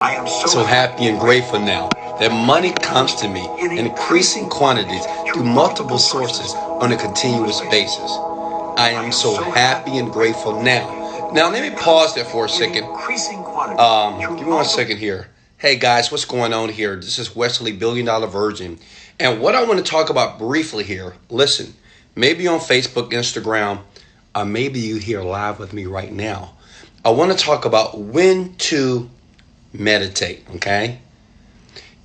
I am so happy and grateful now that money comes to me in increasing quantities through multiple sources on a continuous basis. I am so happy and grateful now. Now, let me pause there for a second. Give me 1 second here. Hey guys, what's going on here? This is Wesley, $1 Billion Virgin. And what I want to talk about briefly here, listen, maybe on Facebook, Instagram, or maybe you here live with me right now. I want to talk about when to meditate, okay?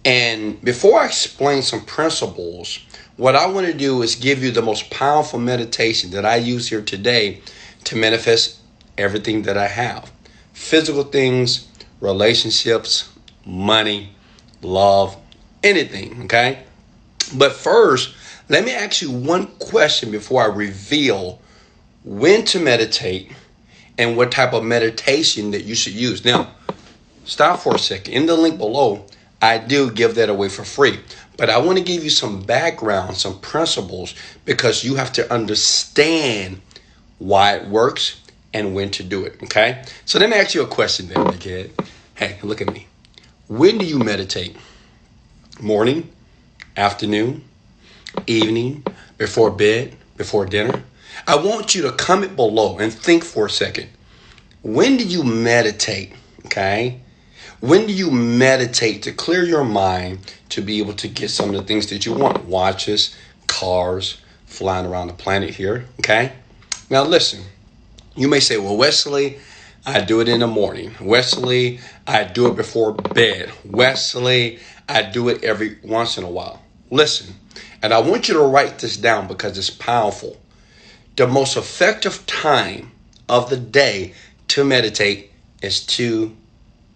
And before I explain some principles, what I want to do is give you the most powerful meditation that I use here today to manifest everything that I have. Physical things, relationships, money, love, anything, okay? But first, let me ask you one question before I reveal when to meditate and what type of meditation that you should use. Now, stop for a second. In the link below, I do give that away for free. But I want to give you some background, some principles, because you have to understand why it works and when to do it, okay? So let me ask you a question there, kid. Hey, look at me. When do you meditate? Morning, afternoon, evening, before bed, before dinner? I want you to comment below and think for a second. When do you meditate, okay? When do you meditate to clear your mind to be able to get some of the things that you want? Watches, cars, flying around the planet here, okay? Now listen, you may say, well, Wesley, I do it in the morning. Wesley, I do it before bed. Wesley, I do it every once in a while. Listen, and I want you to write this down because it's powerful. The most effective time of the day to meditate is 2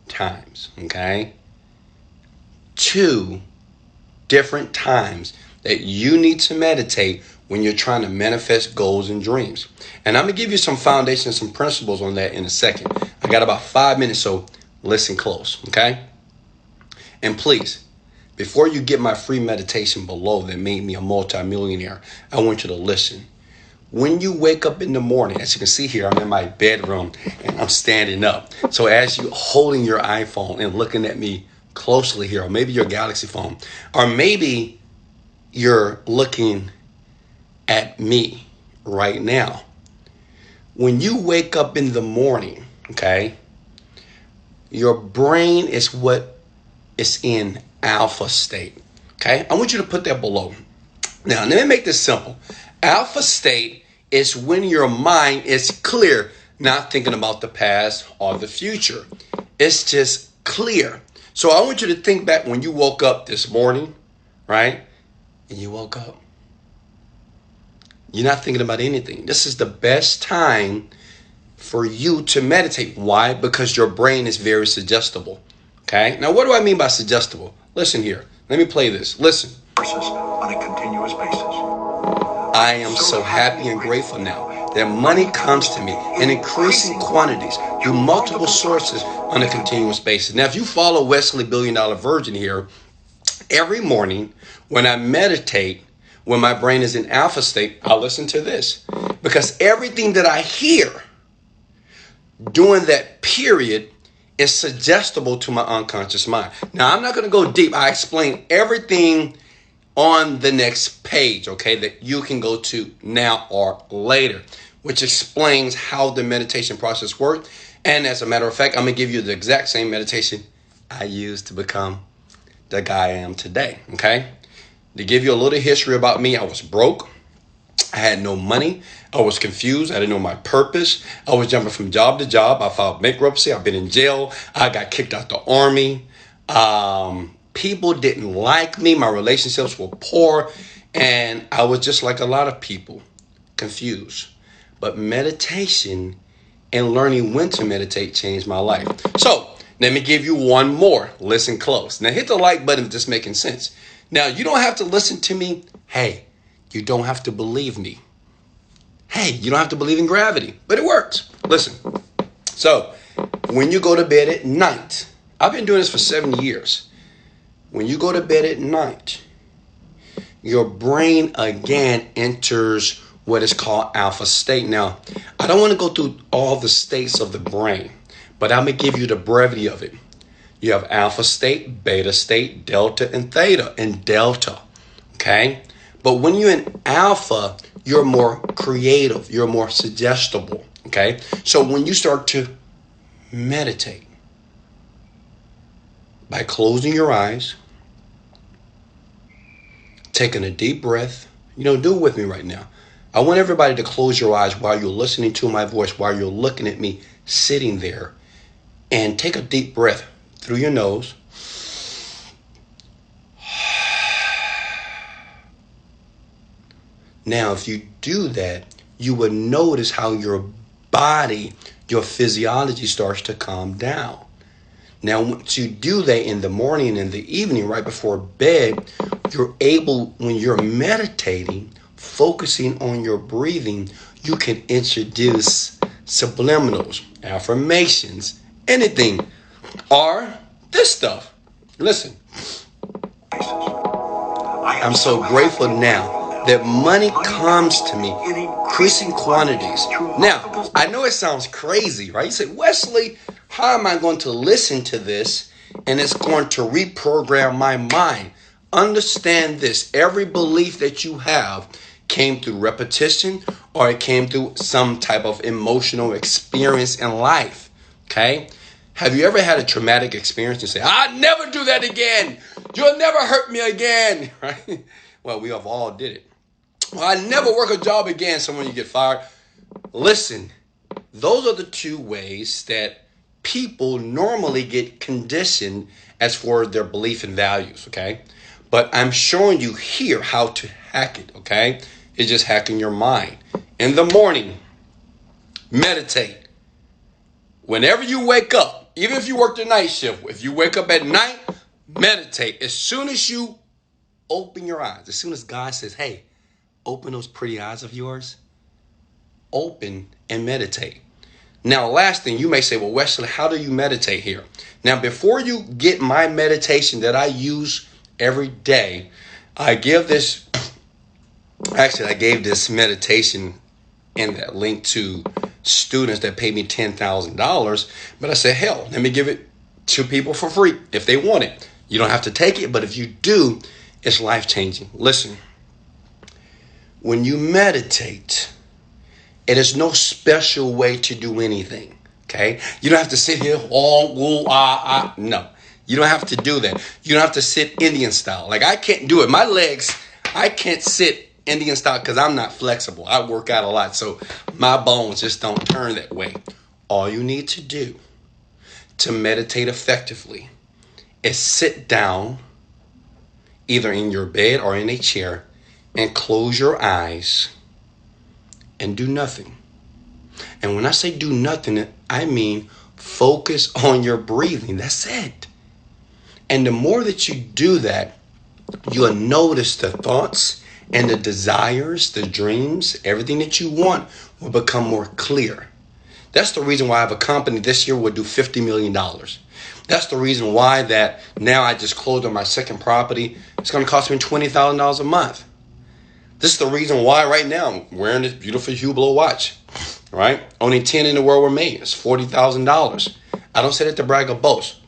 times, okay? 2 different times that you need to meditate when you're trying to manifest goals and dreams. And I'm going to give you some foundation, some principles on that in a second. I got about 5 minutes, so listen close, okay? And please, before you get my free meditation below that made me a multimillionaire, I want you to listen. When you wake up in the morning, as you can see here, I'm in my bedroom and I'm standing up. So as you holding your iPhone and looking at me closely here, or maybe your Galaxy phone, or maybe you're looking at me right now. When you wake up in the morning, okay, your brain is what is in alpha state, okay? I want you to put that below. Now, let me make this simple. Alpha state is when your mind is clear, not thinking about the past or the future. It's just clear. So I want you to think back when you woke up this morning, right? And you woke up. You're not thinking about anything. This is the best time for you to meditate. Why? Because your brain is very suggestible. Okay? Now, what do I mean by suggestible? Listen here. Let me play this. Listen. On a continuous basis. I am so happy and grateful now that money comes to me in increasing quantities through multiple sources on a continuous basis. Now, if you follow Wesley, $1 Billion Virgin here, every morning when I meditate, when my brain is in alpha state, I listen to this. Because everything that I hear during that period is suggestible to my unconscious mind. Now, I'm not going to go deep. I explain everything on the next page, okay, that you can go to now or later, which explains how the meditation process works. And as a matter of fact, I'm going to give you the exact same meditation I used to become the guy I am today, okay? To give you a little history about me, I was broke. I had no money. I was confused. I didn't know my purpose. I was jumping from job to job. I filed bankruptcy. I've been in jail. I got kicked out the army. People didn't like me. My relationships were poor. And I was just like a lot of people, confused. But meditation and learning when to meditate changed my life. So let me give you one more. Listen close. Now hit the like button if this is making sense. Now you don't have to listen to me. Hey, you don't have to believe me. Hey, you don't have to believe in gravity, but it works. Listen. So when you go to bed at night, I've been doing this for 7 years. When you go to bed at night, your brain again enters what is called alpha state. Now, I don't want to go through all the states of the brain, but I'm going to give you the brevity of it. You have alpha state, beta state, delta, and theta. And delta, okay? But when you're in alpha, you're more creative. You're more suggestible, okay? So when you start to meditate by closing your eyes, taking a deep breath, do it with me right now. I want everybody to close your eyes while you're listening to my voice, while you're looking at me sitting there, and take a deep breath through your nose. Now, if you do that, you will notice how your body, your physiology starts to calm down. Now, once you do that in the morning and in the evening, right before bed, you're able, when you're meditating, focusing on your breathing, you can introduce subliminals, affirmations, anything, or this stuff. Listen, I'm so grateful now that money comes to me in increasing quantities. Now, I know it sounds crazy, right? You say, Wesley, how am I going to listen to this and it's going to reprogram my mind? Understand this. Every belief that you have came through repetition, or it came through some type of emotional experience in life, okay? Have you ever had a traumatic experience and say, I'll never do that again. You'll never hurt me again, right? Well, we have all did it. Well, I never work a job again, so when you get fired. Listen, those are the two ways that people normally get conditioned as for their belief and values, okay? But I'm showing you here how to hack it, okay? It's just hacking your mind. In the morning, meditate. Whenever you wake up, even if you work the night shift, if you wake up at night, meditate. As soon as you open your eyes, as soon as God says, hey, open those pretty eyes of yours, open and meditate. Now, last thing, you may say, well, Wesley, how do you meditate here? Now, before you get my meditation that I use every day, I gave this meditation in that link to students that pay me $10,000. But I said, hell, let me give it to people for free if they want it. You don't have to take it, but if you do, it's life-changing. Listen, when you meditate, it is no special way to do anything, okay? You don't have to sit here, no. You don't have to do that. You don't have to sit Indian style. Like, I can't do it. My legs, I can't sit Indian style because I'm not flexible. I work out a lot, so my bones just don't turn that way. All you need to do to meditate effectively is sit down, either in your bed or in a chair, and close your eyes and do nothing. And when I say do nothing, I mean focus on your breathing. That's it. And the more that you do that, you'll notice the thoughts and the desires, the dreams, everything that you want will become more clear. That's the reason why I have a company this year will do $50 million. That's the reason why that now I just closed on my second property. It's going to cost me $20,000 a month. This is the reason why right now I'm wearing this beautiful Hublot watch, right? Only 10 in the world were made. It's $40,000. I don't say that to brag or boast.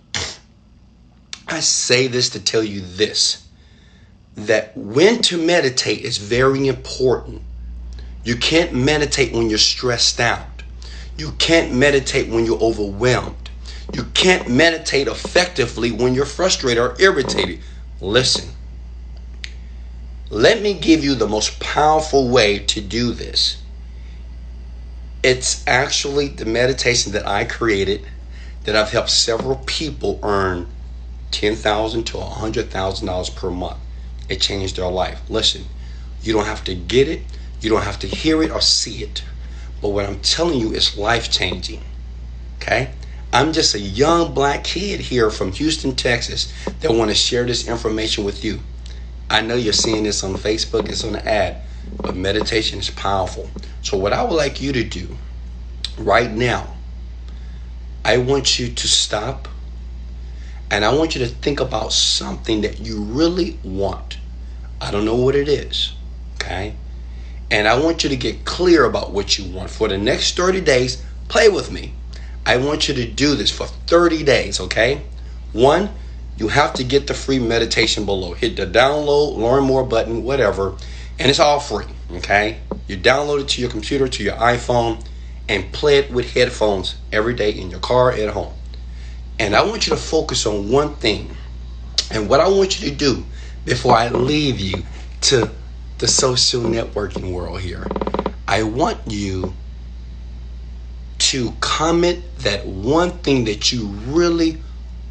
I say this to tell you this, that when to meditate is very important. You can't meditate when you're stressed out. You can't meditate when you're overwhelmed. You can't meditate effectively when you're frustrated or irritated. Listen, let me give you the most powerful way to do this. It's actually the meditation that I created that I've helped several people earn $10,000 to $100,000 per month. It changed their life. Listen, you don't have to get it. You don't have to hear it or see it. But what I'm telling you is life-changing. Okay? I'm just a young black kid here from Houston, Texas that want to share this information with you. I know you're seeing this on Facebook. It's on the ad. But meditation is powerful. So what I would like you to do right now, I want you to stop. And I want you to think about something that you really want. I don't know what it is, okay? And I want you to get clear about what you want. For the next 30 days, play with me. I want you to do this for 30 days, okay? One, you have to get the free meditation below. Hit the download, learn more button, whatever, and it's all free, okay? You download it to your computer, to your iPhone, and play it with headphones every day in your car, at home. And I want you to focus on one thing. And what I want you to do before I leave you to the social networking world here, I want you to comment that one thing that you really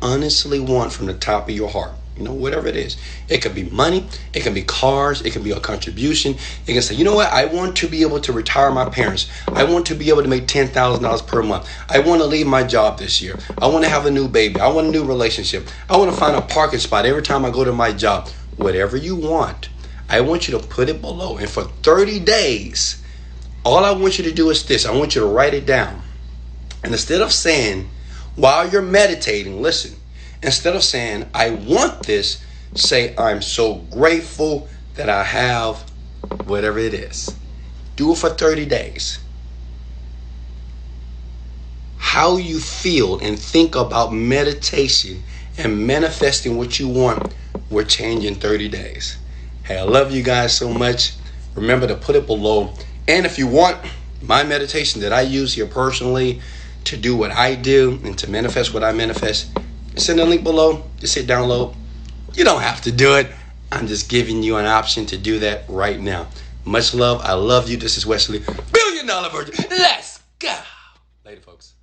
honestly want from the top of your heart. You know, whatever it is. It could be money. It can be cars. It can be a contribution. You can say, you know what? I want to be able to retire my parents. I want to be able to make $10,000 per month. I want to leave my job this year. I want to have a new baby. I want a new relationship. I want to find a parking spot every time I go to my job. Whatever you want, I want you to put it below. And for 30 days, all I want you to do is this. I want you to write it down. And instead of saying, while you're meditating, listen, instead of saying, I want this, say, I'm so grateful that I have whatever it is. Do it for 30 days. How you feel and think about meditation and manifesting what you want will change in 30 days. Hey, I love you guys so much. Remember to put it below. And if you want my meditation that I use here personally to do what I do and to manifest what I manifest, send a link below. Just hit download. You don't have to do it. I'm just giving you an option to do that right now. Much love. I love you. This is Wesley, $1 Billion Virgin. Let's go. Later, folks.